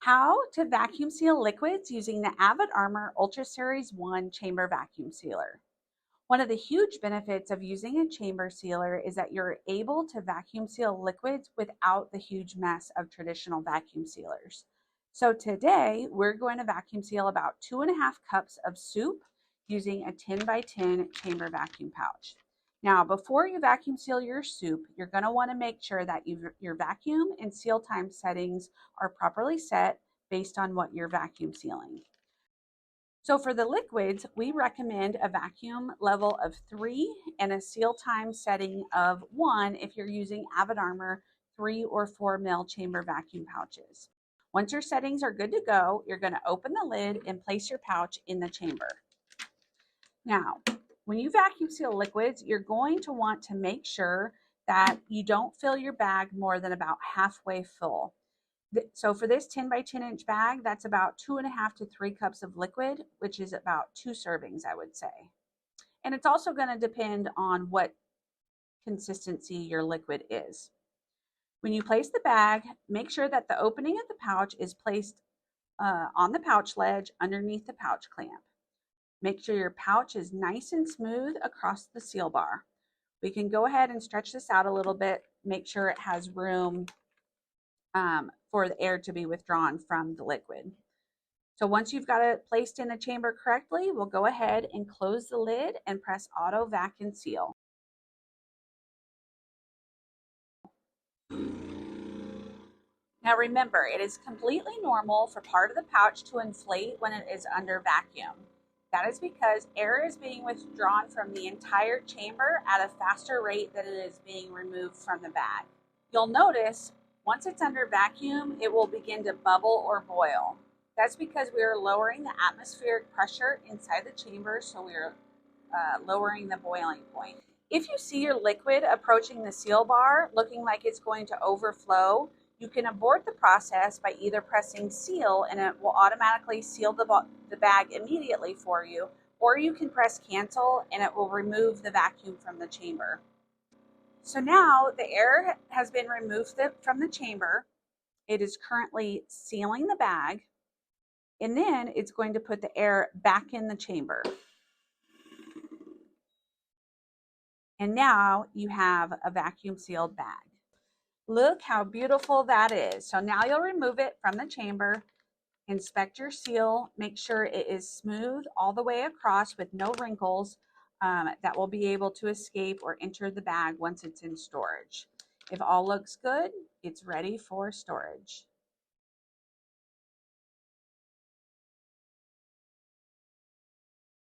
How to vacuum seal liquids using the Avid Armor Ultra Series 1 chamber vacuum sealer. One of the huge benefits of using a chamber sealer is that you're able to vacuum seal liquids without the huge mess of traditional vacuum sealers. So today we're going to vacuum seal about 2.5 cups of soup using a 10 by 10 chamber vacuum pouch. Now, before you vacuum seal your soup, you're going to want to make sure that your vacuum and seal time settings are properly set based on what you're vacuum sealing. So for the liquids, we recommend a vacuum level of 3 and a seal time setting of 1 if you're using Avid Armor 3 or 4 mil chamber vacuum pouches. Once your settings are good to go, you're going to open the lid and place your pouch in the chamber. Now, when you vacuum seal liquids, you're going to want to make sure that you don't fill your bag more than about halfway full. So for this 10 by 10 inch bag, that's about 2.5 to 3 cups of liquid, which is about 2 servings, I would say. And it's also going to depend on what consistency your liquid is. When you place the bag, make sure that the opening of the pouch is placed on the pouch ledge underneath the pouch clamp. Make sure your pouch is nice and smooth across the seal bar. We can go ahead and stretch this out a little bit, make sure it has room for the air to be withdrawn from the liquid. So once you've got it placed in the chamber correctly, we'll go ahead and close the lid and press Auto Vac and Seal. Now remember, it is completely normal for part of the pouch to inflate when it is under vacuum. That is because air is being withdrawn from the entire chamber at a faster rate than it is being removed from the bag. You'll notice once it's under vacuum, it will begin to bubble or boil. That's because we are lowering the atmospheric pressure inside the chamber, so we are lowering the boiling point. If you see your liquid approaching the seal bar looking like it's going to overflow, you can abort the process by either pressing seal and it will automatically seal the bag immediately for you, or you can press cancel and it will remove the vacuum from the chamber. So now the air has been removed from the chamber. It is currently sealing the bag, and then it's going to put the air back in the chamber. And now you have a vacuum sealed bag. Look how beautiful that is. So now you'll remove it from the chamber, inspect your seal, make sure it is smooth all the way across with no wrinkles that will be able to escape or enter the bag once it's in storage. If all looks good, it's ready for storage.